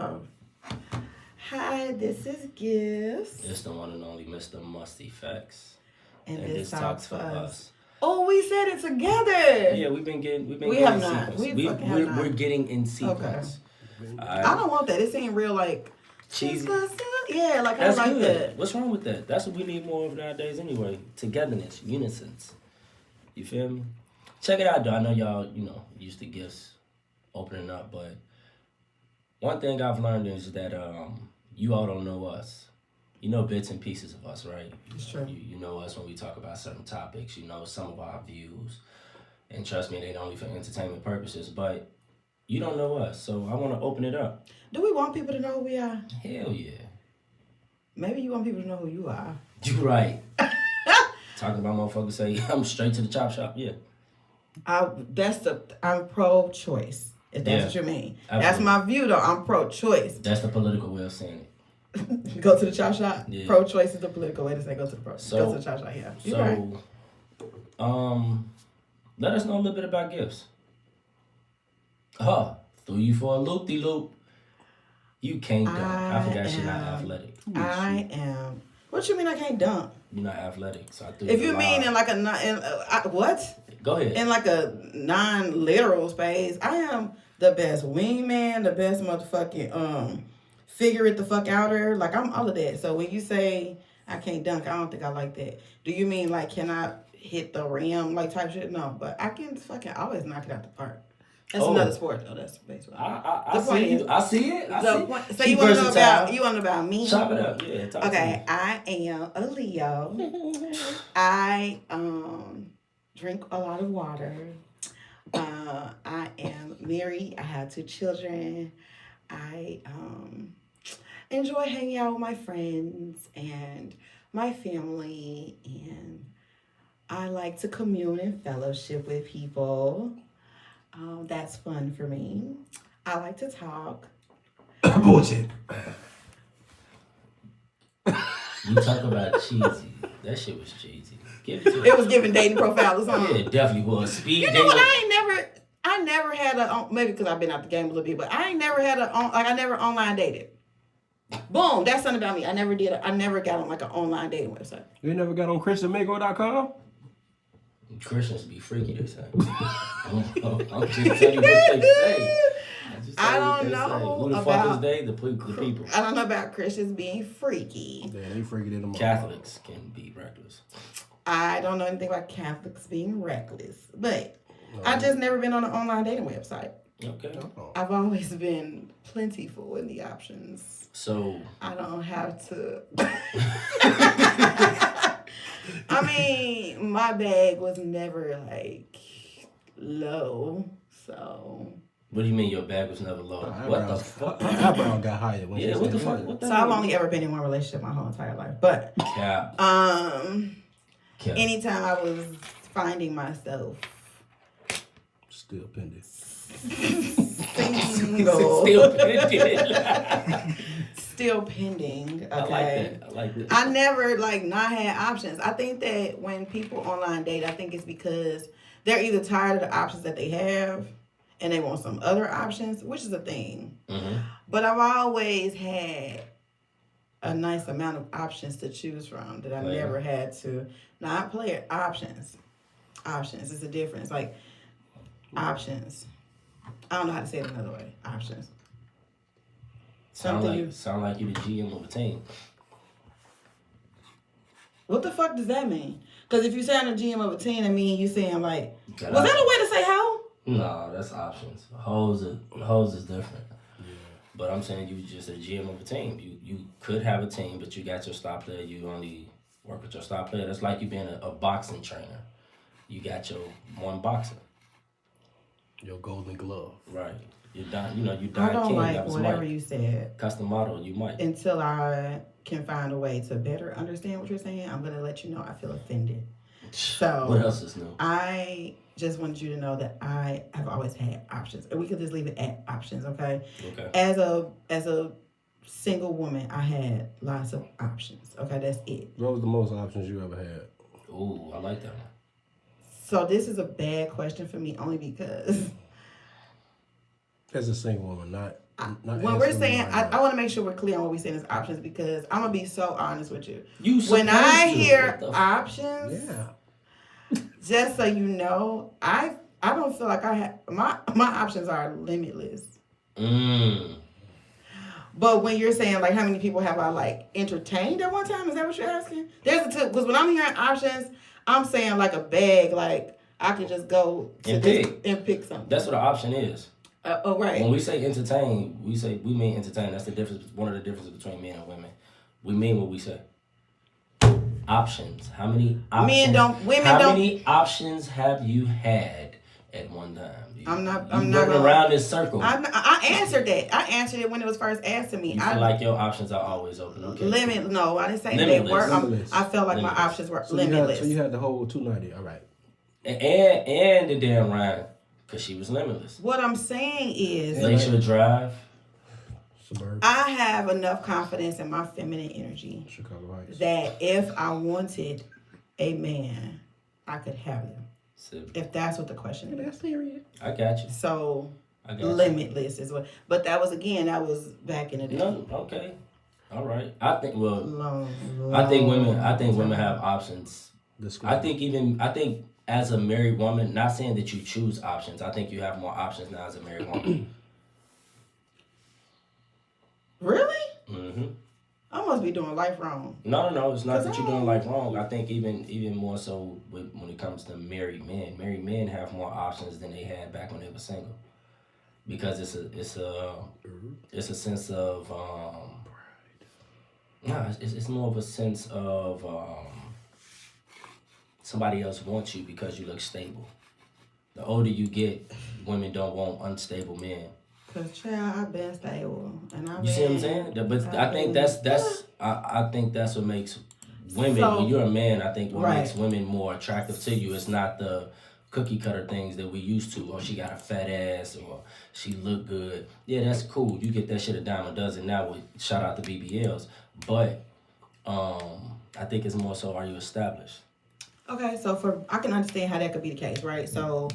off. Hi, this is Gifts. It's the one and only Mr. Musty Facts. And this talks for us. Oh, we said it together. Yeah, we've been getting We getting have in not. sequence. We fucking have not. We're getting in sequence. I don't want that. It ain't real like cheesy. Yeah, like That's I like good. that. What's wrong with that? That's what we need more of nowadays anyway. Togetherness, unisons. You feel me? Check it out though. I know y'all, used to gifts opening up, but one thing I've learned is that you all don't know us. You know bits and pieces of us, right? It's true. You know us when we talk about certain topics. You know some of our views. And trust me, they only for entertainment purposes. But you don't know us, so I want to open it up. Do we want people to know who we are? Hell yeah. Maybe you want people to know who you are. You right. Talking about motherfuckers say, I'm straight to the chop shop. Yeah. I'm pro-choice, if that's what you mean. Absolutely. That's my view, though. I'm pro-choice. That's the political way of saying it. Go to the chop shop. Yeah. Pro-choice is the political way to say go to the go to the chop shop. Yeah. So, let us know a little bit about gifts. Threw you for a loop-de-loop. You can't dunk. I forgot she's not athletic. I am. What you mean I can't dunk? You're not athletic, so I threw If you you mean in like a what? Go ahead. In like a non-literal space, I am the best wingman, the best motherfucking figure it the fuck outer. Like I'm all of that. So when you say I can't dunk, I don't think I like that. Do you mean like can I hit the rim like type shit? No, but I can fucking always knock it out the park. That's another sport though. That's basically. I see it. I see it. So you want to know about me? Chop it up. Yeah. Talk Okay, I am a Leo. I drink a lot of water. I am married. I have 2 children. I enjoy hanging out with my friends and my family, and I like to commune and fellowship with people. That's fun for me. I like to talk. Bullshit. You talk about cheesy. That shit was cheesy. Give it to It was giving dating profiles or something. Yeah, it definitely was. Speed You know what? I never had maybe because I've been out the game a little bit, but I ain't never had I never online dated. Boom, that's something about me. I never did. I never got on like an online dating website. You never got on ChristianMago.com? Christians be freaky, they say. I'm just telling you what they say. I don't know Who the fuck is they? The people. I don't know about Christians being freaky. Yeah, they freaky to them. Catholics can be reckless. I don't know anything about Catholics being reckless, but I just never been on an online dating website. Okay. I've always been plentiful in the options. So I don't have to. I mean, my bag was never like low, so. What do you mean your bag was never low? What the fuck? Eyebrow got higher when yeah, what the fuck? What the so I've only ever been in one relationship my whole entire life, but Cap. Anytime I was finding myself still pending. Single. Still pending. Still pending. Okay. I like that. I never not had options. I think that when people online date, I think it's because they're either tired of the options that they have and they want some other options, which is a thing. Mm-hmm. But I've always had a nice amount of options to choose from that I never had to. Not player options. Options is a difference. Like options. I don't know how to say it another way. Options. Sound like you the GM of a team. What the fuck does that mean? Because if you say I'm the GM of a team, that means you saying like, was that a way to say how? No, that's options. Hoes is different. Yeah. But I'm saying you just a GM of a team. You could have a team, but you got your star player. You only work with your star player. That's like you being a boxing trainer. You got your one boxer. Your golden glove. Right. You done. You I don't king. like whatever you said. Custom model. You might. Until I can find a way to better understand what you're saying, I'm gonna let you know I feel offended. So what else is new? I just wanted you to know that I have always had options, and we could just leave it at options, okay? Okay. As a single woman, I had lots of options. Okay, that's it. What was the most options you ever had? Ooh, I like that one. So this is a bad question for me only because as a single woman, not when we're saying, I want to make sure we're clear on what we're saying as options because I'm gonna be so honest with you. When I hear options, just so you know, I don't feel like I have my options are limitless. But when you're saying like how many people have I like entertained at one time, is that what you're asking? There's a two because when I'm hearing options, I'm saying like a bag, like I could just go to and pick something. That's what an option is. Right. When we say entertain, we mean entertain. That's the difference. One of the differences between men and women. We mean what we say. Options. How many options? How many options have you had at one time? I'm not around this circle. I answered that. I answered it when it was first asked to me. You feel like your options are always open. Okay. No, I didn't say they were. I felt like my options were limitless. So you had the whole 290. All right. And the damn rhyme. Because she was limitless. What I'm saying is... Lakeshore Drive. Suburban. I have enough confidence in my feminine energy Chicago Heights. that if I wanted a man, I could have him. If that's what the question is. That's serious. I got you. So, limitless is what... But that was back in the day. No, okay. All right. I think, I think women have options. I think as a married woman, not saying that you choose options. I think you have more options now as a married woman. Really? Mm-hmm. I must be doing life wrong. No. It's not that you're doing life wrong. I think even more so when it comes to married men. Married men have more options than they had back when they were single, because it's a sense of it's more of a sense of somebody else wants you because you look stable. The older you get, women don't want unstable men. Cause child, I've been stable, and I've been. You see what I'm saying? But I think I think that's what makes women. When you're a man, I think what makes women more attractive to you is not the cookie cutter things that we used to. Or she got a fat ass, or she look good. Yeah, that's cool. You get that shit a dime a dozen now. With shout out to BBLs, but I think it's more so, are you established? Okay, so I can understand how that could be the case, right? So,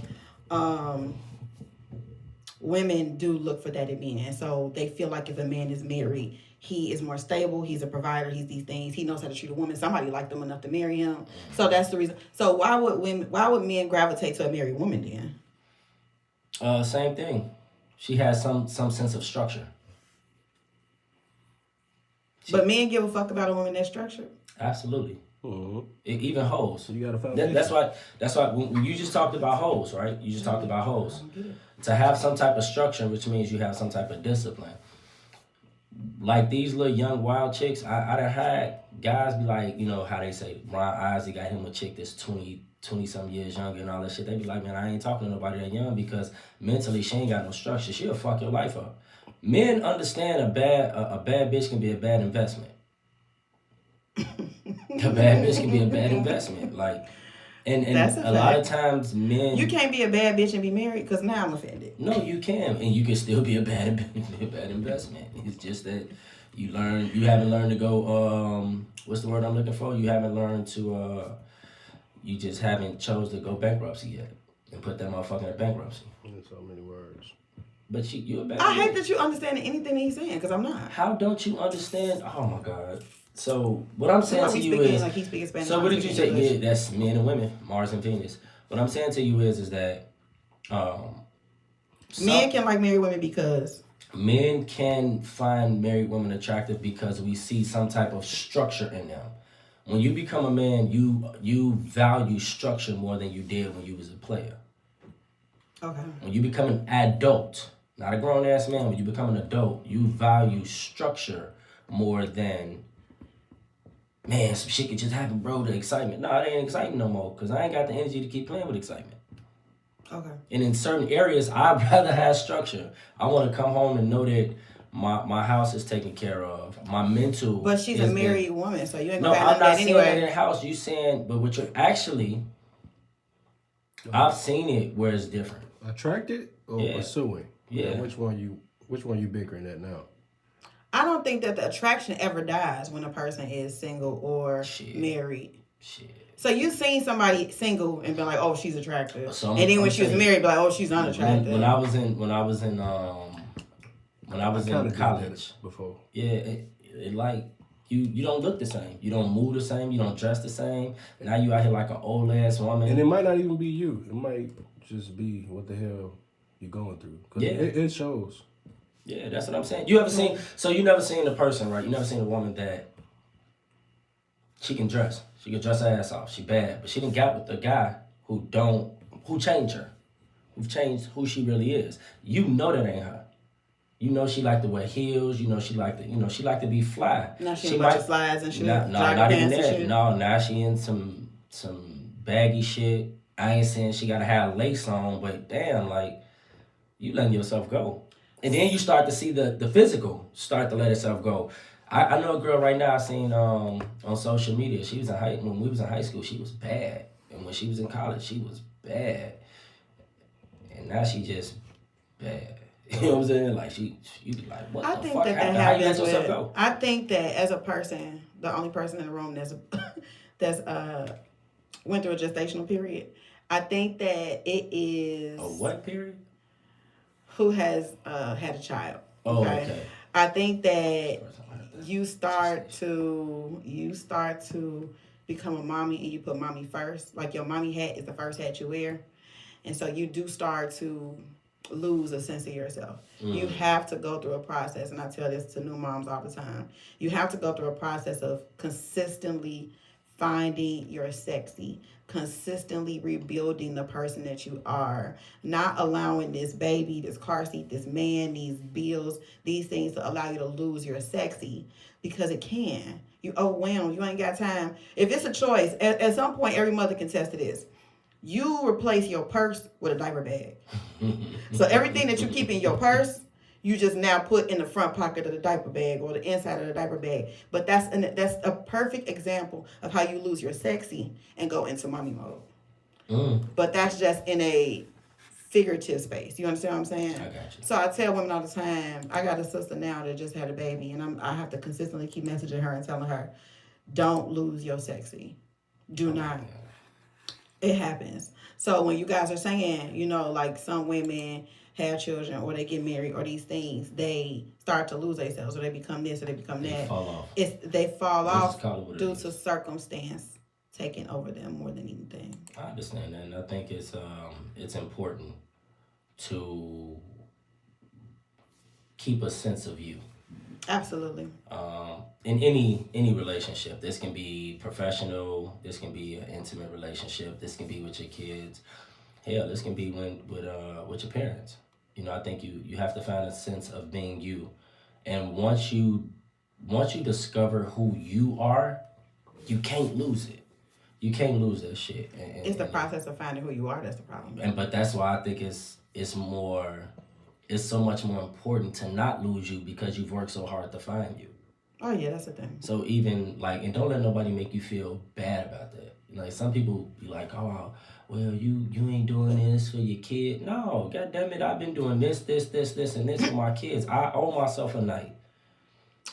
women do look for that in men. So they feel like if a man is married, he is more stable, he's a provider, he's these things, he knows how to treat a woman, somebody liked them enough to marry him. So that's the reason. So why would men gravitate to a married woman then? Same thing. She has some sense of structure. But men give a fuck about a woman that's structured? Absolutely. Mm-hmm. Even hoes. So you got a foundation. That's why when you just talked about hoes, right? You just talked about hoes. To have some type of structure, which means you have some type of discipline. Like these little young wild chicks, I done had guys be like, you know how they say, Ron Isley got him a chick that's 20 some years younger and all that shit. They be like, man, I ain't talking to nobody that young because mentally she ain't got no structure. She'll fuck your life up. Men understand a bad bitch can be a bad investment. A bad bitch can be a bad investment. Like, and a lot of times men... You can't be a bad bitch and be married because now I'm offended. No, you can. And you can still be a bad investment. It's just that you haven't learned to go... what's the word I'm looking for? You haven't learned to... you just haven't chose to go bankruptcy yet. And put that motherfucker in bankruptcy. In so many words. But you a bad I hate that you understand anything he's saying because I'm not. How don't you understand? Oh my God. So what I'm saying to you is, so what did you say? Yeah, that's men and women, Mars and Venus. What I'm saying to you is that men can like married women because men can find married women attractive because we see some type of structure in them. When you become a man, you value structure more than you did when you was a player. Okay. When you become an adult, not a grown ass man, when you become an adult, you value structure more than, man, some shit could just happen, bro, the excitement. No, it ain't exciting no more, because I ain't got the energy to keep playing with excitement. Okay. And in certain areas, I'd rather have structure. I want to come home and know that my house is taken care of. My mental... But she's a married woman, so you ain't gonna find that anyway. No, I'm not saying that in the house. You saying, but what you're actually... I've seen it where it's different. Attracted or pursuing? Yeah. Which one you bickering at now? I don't think that the attraction ever dies when a person is single or married. Shit. So you seen somebody single and been like, oh, she's attractive, and then when she was married, be like, oh, she's unattractive. When I was in when I was kinda in did college. that before. Yeah, it like you don't look the same. You don't move the same. You don't dress the same. Now you out here like an old ass woman. And it might not even be you. It might just be what the hell you going through. Cause Yeah. it shows. Yeah, that's what I'm saying. You ever seen? So you never seen a person, right? You never seen a woman that she can dress. She can dress her ass off. She bad, but she didn't got with the guy who changed her, who changed who she really is. You know that ain't her. You know she like to wear heels. You know she like to, she like to be fly. Now she in a bunch of slides and shit. No, jogger not even pants and that. shit. No, now she in some baggy shit. I ain't saying she gotta have lace on, but damn, like you letting yourself go. And then you start to see the physical start to let itself go. I know a girl right now I seen on social media. She was when we was in high school, she was bad. And when she was in college, she was bad. And now she just bad. You know what I'm saying? Like you be like, what I the think fuck? that How you happens let yourself with. go? I think that as a person, the only person in the room that's went through a gestational period. I think that it is A what period? who has had a child. Oh, okay. I think that you start to become a mommy and you put mommy first. Like your mommy hat is the first hat you wear. And so you do start to lose a sense of yourself. You have to go through a process, and I tell this to new moms all the time. You have to go through a process of consistently finding your sexy, consistently rebuilding the person that you are, not allowing this baby, this car seat, this man, these bills, these things to allow you to lose your sexy, because it can. You overwhelmed. You ain't got time. If it's a choice, at some point, every mother can test to this. You replace your purse with a diaper bag. So everything that you keep in your purse, you just now put in the front pocket of the diaper bag or the inside of the diaper bag. But that's a perfect example of how you lose your sexy and go into mommy mode. But that's just in a figurative space. You understand what I'm saying? I got you. So I tell women all the time, I got a sister now that just had a baby, and I have to consistently keep messaging her and telling her, don't lose your sexy. Do not. It happens. So when you guys are saying, like some women have children or they get married or these things, they start to lose themselves or they become this or they become that. They fall off. They fall off due to circumstance taking over them more than anything. I understand that, and I think it's important to keep a sense of you. Absolutely. In any relationship, this can be professional, this can be an intimate relationship, this can be with your kids. Hell, this can be with your parents. I think you have to find a sense of being you, and once you discover who you are, you can't lose it. You can't lose that shit. And it's the process of finding who you are that's the problem. But that's why I think it's so much more important to not lose you because you've worked so hard to find you. Oh yeah, that's the thing. So even and don't let nobody make you feel bad about that. Like some people be like, oh, well, you ain't doing this for your kid. No, goddamn it, I've been doing this, and this for my kids. I owe myself a night.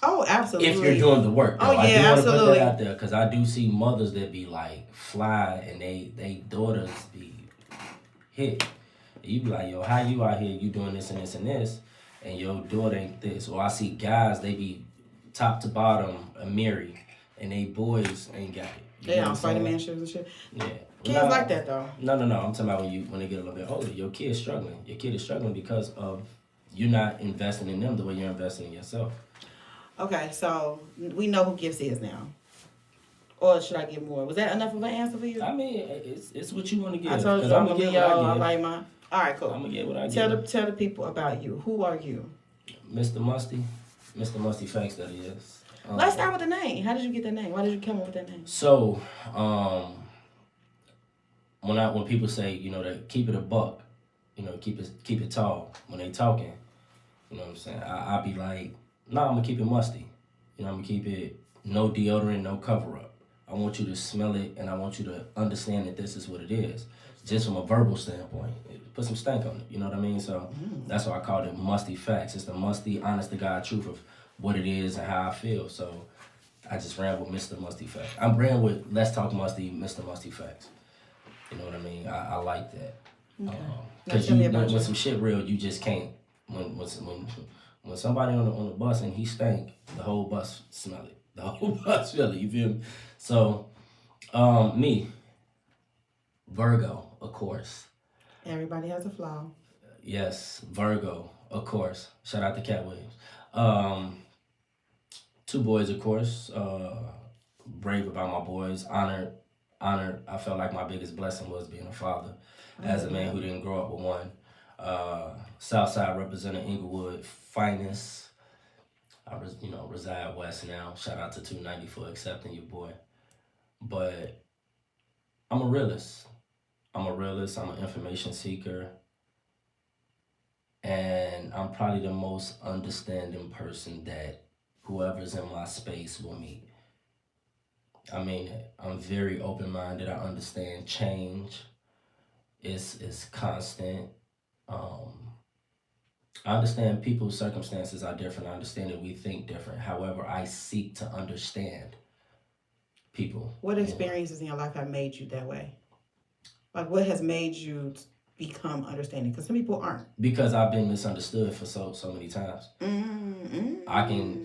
Oh, absolutely. If you're doing the work, though. Oh yeah, I do want to absolutely. put that out there because I do see mothers that be like fly and they daughters be hit. You be like, yo, how you out here? You doing this and this and this, and your daughter ain't this. Or I see guys, they be top to bottom a Mary, and they boys ain't got it. They on Spider-Man shoes and shit. Yeah. Kids like that though. No. I'm talking about when they get a little bit older. Your kid's struggling. Your kid is struggling because of you not investing in them the way you're investing in yourself. Okay, so we know who Gifts is now. Or should I get more? Was that enough of an answer for you? I mean, it's what you want to give. I told you I'm gonna give y'all. I like mine. All right, cool. I'm gonna get what I tell give. Tell the people about you. Who are you? Mr. Musty Facts, that is. Let's start with the name. How did you get that name? Why did you come up with that name? So, when people say, to keep it a buck, keep it tall, when they talking, you know what I'm saying? I be like, nah, I'm gonna keep it musty. I'm gonna keep it no deodorant, no cover up. I want you to smell it and I want you to understand that this is what it is. Just from a verbal standpoint. Put some stank on it, you know what I mean? So that's why I called it Musty Facts. It's the musty, honest to God truth of what it is and how I feel. So I just ran with Mr. Musty Facts. I'm ran with Let's Talk Musty, Mr. Musty Facts. You know what I mean? I like that. Okay. Because when some shit real, you just can't. When When somebody on the bus and he stank, the whole bus smell it. The whole bus smell it. You feel me? So, me, Virgo, of course. Everybody has a flaw. Yes, Virgo, of course. Shout out to Cat Williams. 2 boys, of course. Brave about my boys. Honored. I felt like my biggest blessing was being a father, as a man who didn't grow up with one. Southside representing Inglewood finest. I reside west now. Shout out to 290 for accepting your boy. But I'm a realist. I'm an information seeker. And I'm probably the most understanding person that whoever's in my space will meet. I mean, I'm very open-minded. I understand change is constant. I understand people's circumstances are different. I understand that we think different. However, I seek to understand people. What experiences in your life have made you that way? Like, what has made you become understanding? Because some people aren't. Because I've been misunderstood for so many times.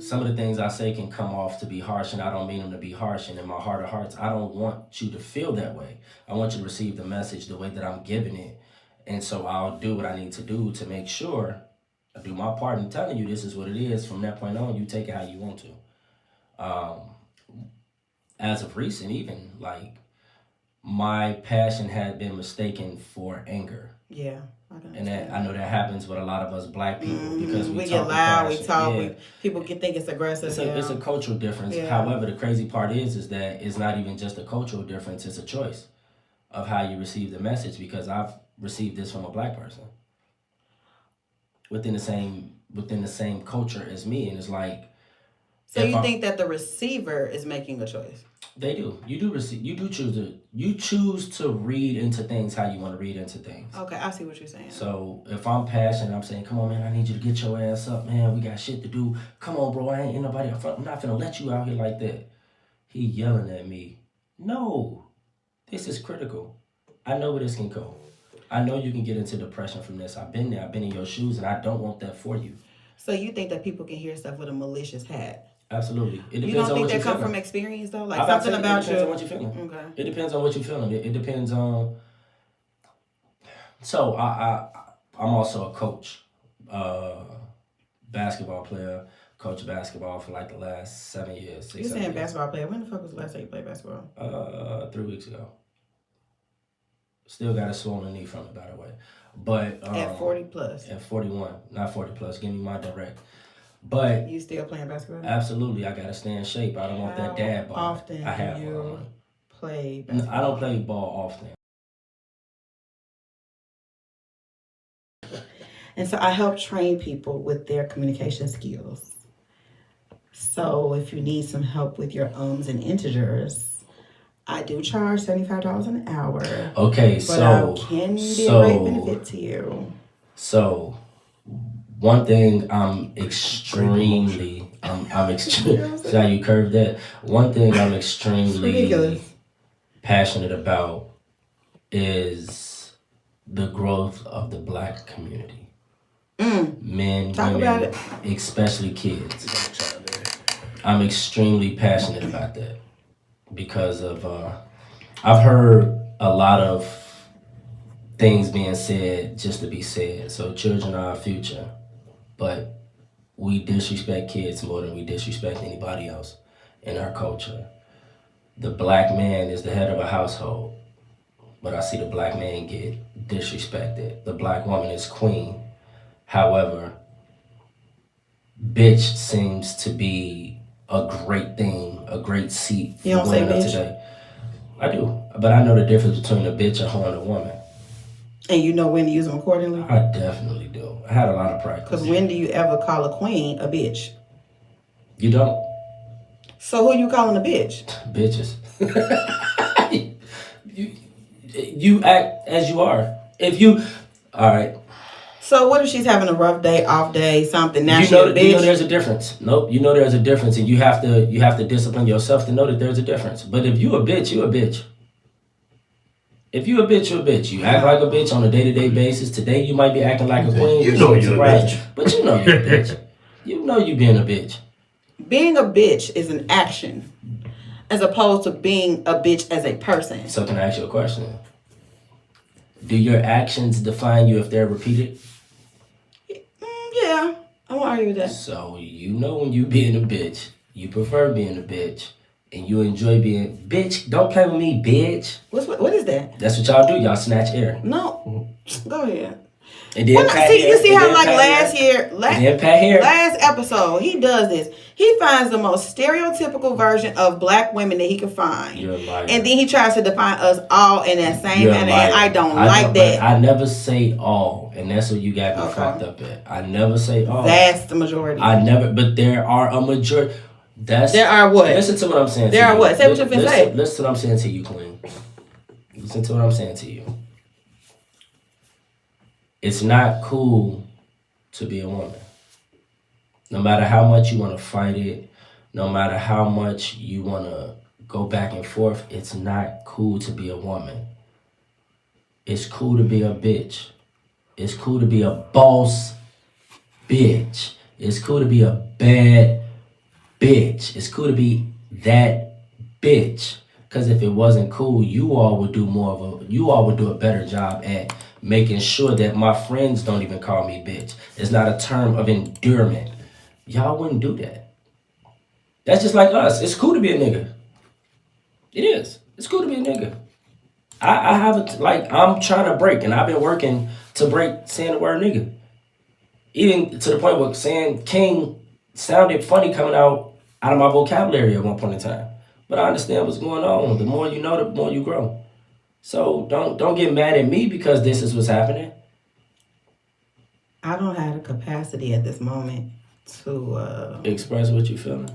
Some of the things I say can come off to be harsh, and I don't mean them to be harsh. And in my heart of hearts, I don't want you to feel that way. I want you to receive the message the way that I'm giving it. And so I'll do what I need to do to make sure I do my part in telling you this is what it is. From that point on, you take it how you want to. As of recent, even, like, my passion had been mistaken for anger. Yeah. And that, I know that happens with a lot of us black people because we get loud, we talk, yeah. People think it's aggressive. It's a cultural difference. Yeah. However, the crazy part is that it's not even just a cultural difference, it's a choice of how you receive the message, because I've received this from a black person within the same culture as me, and it's like, so you think that the receiver is making a choice? They do. You choose to read into things how you want to read into things. Okay, I see what you're saying. So if I'm passionate, I'm saying, come on, man, I need you to get your ass up, man. We got shit to do. Come on, bro. I ain't in nobody. I'm not finna let you out here like that. He yelling at me. No, this is critical. I know where this can go. I know you can get into depression from this. I've been there. I've been in your shoes, and I don't want that for you. So you think that people can hear stuff with a malicious hat? Absolutely. It depends you don't on think what that you're come feeling. from experience though? Like something about you. It depends on what you're feeling. Okay. It depends on what you're feeling. It depends on. So I'm also a coach, basketball player. Coach basketball for like the last 7 years. You saying basketball player? When the fuck was the last time you played basketball? 3 weeks ago. Still got a swollen knee from it, by the way. But at 40 plus. At 41, not 40 plus. Give me my direct. But you still playing basketball? Absolutely, I gotta stay in shape. I don't want that dad ball. Often I have you play basketball? I don't play ball often. And so I help train people with their communication skills. So if you need some help with your ums and integers, I do charge $75 an hour. Okay, but I can be a great benefit to you. So one thing I'm extremely see how you curved that? One thing I'm extremely passionate about is the growth of the black community. Men, women, especially kids. I'm extremely passionate about that because of I've heard a lot of things being said just to be said. So children are our future, but we disrespect kids more than we disrespect anybody else in our culture. The black man is the head of a household, but I see the black man get disrespected. The black woman is queen. However, bitch seems to be a great thing, a great seat for women of today. I do, but I know the difference between a bitch, a hoe, and a woman. And you know when to use them accordingly? I definitely do. I had a lot of practice. Because when do you ever call a queen a bitch? You don't. So who you calling a bitch? Bitches. you act as you are. All right. So what if she's having a rough day, off day, something? Now she's a bitch. You know there's a difference. Nope. You know there's a difference, and you have to discipline yourself to know that there's a difference. But if you a bitch, you a bitch. If you a bitch, you a bitch. You act like a bitch on a day-to-day basis. Today you might be acting like a queen. You know you're a bitch. But you know you're a bitch. You know you being a bitch. Being a bitch is an action, as opposed to being a bitch as a person. So can I ask you a question? Do your actions define you if they're repeated? Yeah, I won't argue with that. So you know when you being a bitch, you prefer being a bitch, and you enjoy being bitch. Don't play with me, bitch. What is that? That's what y'all do. Y'all snatch air. No, go ahead. And then Well, pat see, hair, you see and how then like pat last hair, year, and then pat hair. last episode, he does this. He finds the most stereotypical version of black women that he can find, You're a liar. and then he tries to define us all in that same You're a manner. liar. And I don't know, like but that. I never say all, and that's what you got me Okay. fucked up at. I never say all. Vast majority. I never, but there are a majority. There are what? Listen to what I'm saying. There to are you. what? Say what you finna say. Listen to what I'm saying to you, Queen. Listen to what I'm saying to you. It's not cool to be a woman. No matter how much you want to fight it, no matter how much you want to go back and forth, it's not cool to be a woman. It's cool to be a bitch. It's cool to be a boss bitch. It's cool to be a bad bitch. It's cool to be that bitch. Because if it wasn't cool, you all would do a better job at making sure that my friends don't even call me bitch. It's not a term of endearment. Y'all wouldn't do that. That's just like us. It's cool to be a nigga. It is. It's cool to be a nigga. I have I'm trying to break, and I've been working to break saying the word nigga. Even to the point where saying king sounded funny coming out of my vocabulary at one point in time. But I understand what's going on. The more you know, the more you grow. So don't get mad at me because this is what's happening. I don't have the capacity at this moment to Express what you feeling.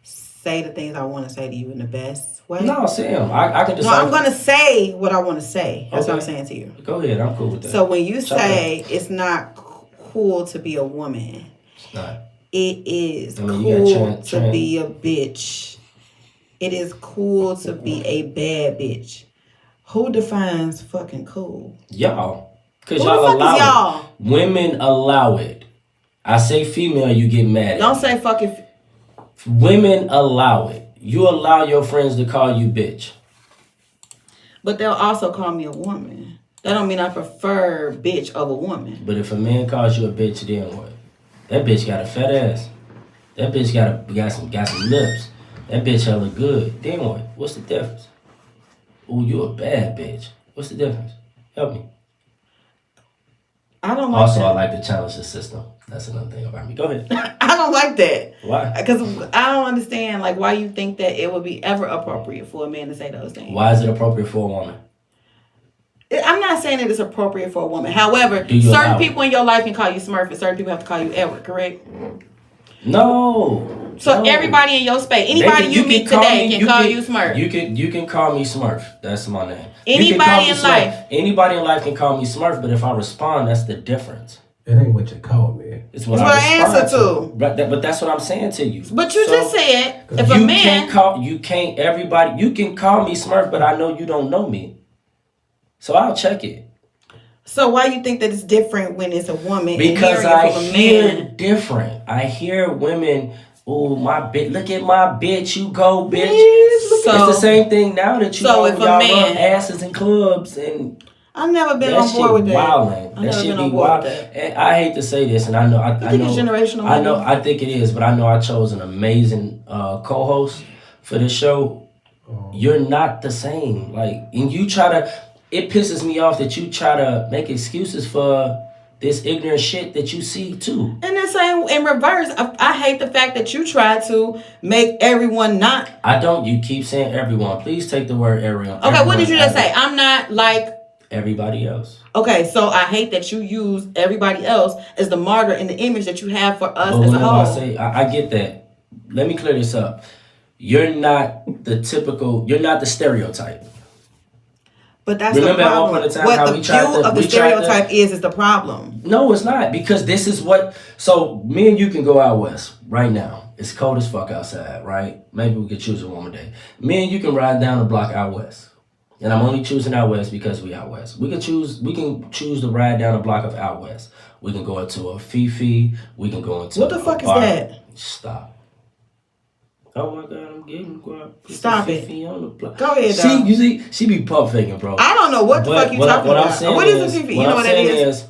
say the things I want to say to you in the best way. No, Sam, I can No, decide. I'm gonna say what I want to say. That's what I'm Okay. saying to you. Go ahead, I'm cool with that. So when you Chop say it's not cool to be a woman, It's not. it is I mean, you got cool to trend. be a bitch. It is cool to be a bad bitch. Who defines fucking cool? Y'all. Because Who the y'all fuck allow is y'all? it. Women allow it. I say female, you get mad at Don't me. say fucking. Women allow it. You allow your friends to call you bitch. But they'll also call me a woman. That don't mean I prefer bitch over woman. But if a man calls you a bitch, then what? That bitch got a fat ass. That bitch got some lips. That bitch hella good. Then what? What's the difference? Ooh, you a bad bitch. What's the difference? Help me. I don't like Also, that. I like to challenge the system. That's another thing about me. Go ahead. I don't like that. Why? Because I don't understand like why you think that it would be ever appropriate for a man to say those things. Why is it appropriate for a woman? I'm not saying that it's appropriate for a woman. However, Do you allow certain it? people in your life can call you Smurf and certain people have to call you Edward, correct? No. So no. everybody in your space, anybody you meet today can call you Smurf. You can call me Smurf. That's my name. Anybody You can call me in Smurf. life. Anybody in life can call me Smurf, but if I respond, that's the difference. It ain't what you call me. It's what That's what I I respond answer to. But that's what I'm saying to you. But you So, just said if a you man can call me Smurf, but I know you don't know me. So I'll check it. So why you think that it's different when it's a woman Because and I hearing it from a hear man? different. I hear women, oh my bitch, look at my bitch, you go bitch. So- it's the same thing now that you so know if a y'all man- rub asses in clubs and I've never been that on shit board with that. wildin'. I've That never shit been be on board wild. with that. And I hate to say this, and I know I think know it's generational, I know maybe? I think it is, but I know I chose an amazing co-host for this show. You're not the same. Like, and you try to. It pisses me off that you try to make excuses for this ignorant shit that you see too. And the same in reverse, I hate the fact that you try to make everyone not. I don't. You keep saying everyone. Please take the word everyone. Okay, what did Everyone you just out say? I'm not like. Everybody else. Okay, so I hate that you use everybody else as the martyr in the image that you have for us But as a whenever whole. I say, I get that. Let me clear this up. You're not the typical. You're not the stereotype. But that's Remember the at one problem. point in time What how the we tried view to- of the we tried to- stereotype is the problem. No, it's not, because this is what. So me and you can go out west right now. It's cold as fuck outside, right? Maybe we could choose a warmer day. Me and you can ride down the block out west, and I'm only choosing out west because we out west. We can choose to ride down the block of out west. We can go into a Fifi. We can go into What the fuck is bar. that? Stop. Oh my God, I'm getting guap. Stop it. Fifi on the block. Go ahead, She, dog. you see, she be pump faking, bro. I don't know what the fuck you talking what I'm about. saying What is is, a Fifi? You what know I'm what that saying is?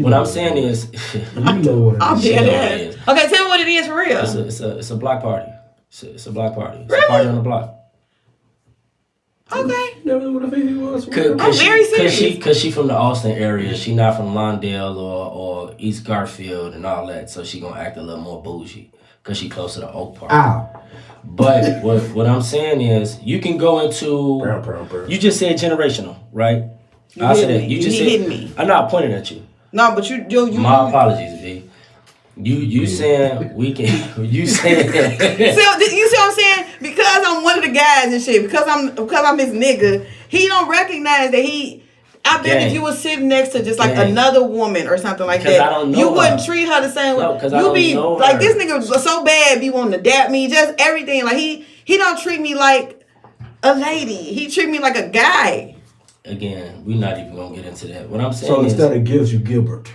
What I'm saying is, You know what it I'm is. Yeah, dead it ass. is. Okay, tell me what it is for real. it's a block party. It's a block party. It's Really? a party on the block. Okay. You never knew what a Fifi was. I'm very serious. Cause she from the Austin area. She not from Lawndale or East Garfield and all that. So she gonna act a little more bougie. Cause she close to the Oak Park. Ow. But what I'm saying is, you can go into. Brown. You just said generational, right? You I hit said me. that. You just You said. hitting me. I'm not pointing at you. No, but you My apologies, B. You saying we can? You saying? So you see what I'm saying? Because I'm one of the guys and shit. Because I'm his nigga. He don't recognize that he. I bet Gang. if you was sitting next to just like Gang. another woman or something like Because that, I don't know you wouldn't her. treat her the same way. No, 'cause I you don't be know like her. this nigga was so bad, be wanting to dap me, just everything. Like he don't treat me like a lady. He treat me like a guy. Again, we're not even gonna get into that. What I'm saying So is, instead of gifts, you Gilbert.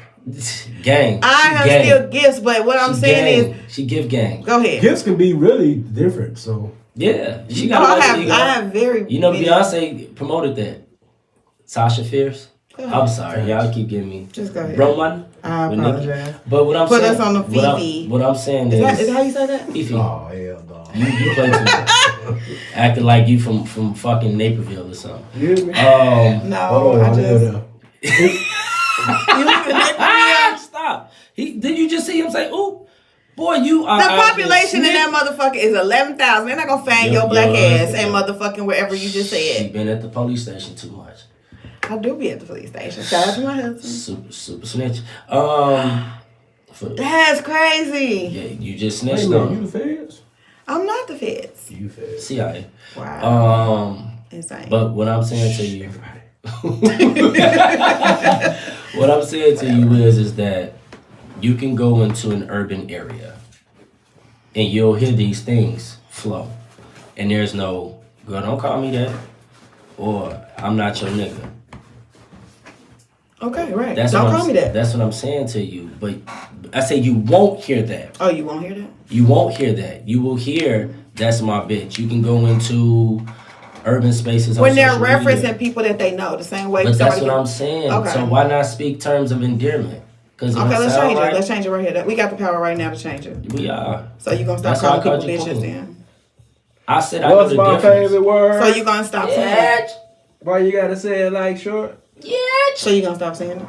gang. I She have gang. still gifts, but what I'm She saying gang. She give gang. is, go ahead. Gifts can be really different. So Yeah, she Oh, got. I have very. You know, many- Beyonce promoted that. Sasha Fierce. Go ahead. I'm sorry, y'all keep giving me Just go ahead. Roman. I with Nicki. apologize. But what I'm Put saying, us on the what Fifi. what I'm saying Is is, that how you say that? Fifi. oh hell no. You play too much. Acting like you from fucking Naperville or something. You hear me? No, Oh, I I just. know. You live in Naperville? Stop. Did you just see him say, "Ooh, boy, you are." The out population here in that motherfucker is 11,000. They're not gonna find your black ass and motherfucking wherever you just She said. been at the police station too much. I do be at the police station. Shout out to my husband. Super snitch. That's crazy. Yeah, you just Wait a snitched minute, on you the feds? I'm not the feds. You feds. CIA. Wow. Insane. But what I'm saying to you, what I'm saying to you is that you can go into an urban area and you'll hear these things flow, and there's no girl, don't call me that, or I'm not your nigga. Okay, right. That's Don't what call I'm, me that. That's what I'm saying to you. But I say you won't hear that. Oh, you won't hear that? You won't hear that. You will hear that's my bitch. You can go into urban spaces When on they're social referencing media. people that they know, the same way. But that's somebody what can- I'm saying. Okay. So why not speak terms of endearment? Because Okay, let's change right, it. Let's change it right here. We got the power right now to change it. We are. So you gonna stop That's why I calling called people you bitches queen. then? I said I know What's the my difference. favorite word? So you gonna stop saying it? Why you gotta say it like short? So you gonna stop saying it?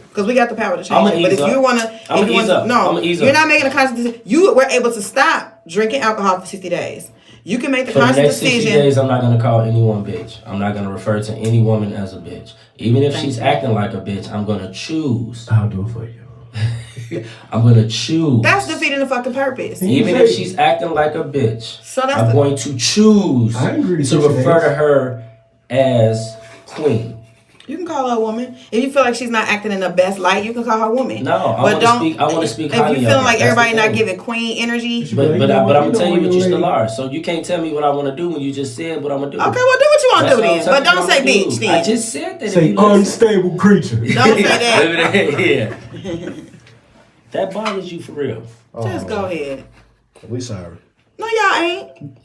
Because we got the power to change I'ma it. But ease if you up. wanna, I'ma if you ease wanna, up. no, I'ma ease you're up. not making a conscious decision. You were able to stop drinking alcohol for 60 days. You can make the For the conscious next 60 decision. days, I'm not going to call anyone bitch. I'm not going to refer to any woman as a bitch. Even if she's acting like a bitch, I'm going to choose. I'll do it for you. I'm going to choose. That's defeating the fucking purpose. Even if she's acting like a bitch, So that's I'm the, going to choose I agree to with refer you. to her as queen. you can call her a woman. If you feel like she's not acting in the best light, you can call her a woman. No, I But want to don't- speak. I want to speak If highly you of feeling her. like That's the everybody not thing. giving queen energy, But I'm gonna tell you what you lady. still are. So you can't tell me what I want to do when you just said what I'm gonna do. okay, well do what you want to That's do what I'm then. telling But you don't what say I'm gonna bitch do. then. I just said that. Say if you listen. unstable creature. Don't say that. Yeah. That bothers you for real. Just go ahead. We sorry. No, y'all ain't.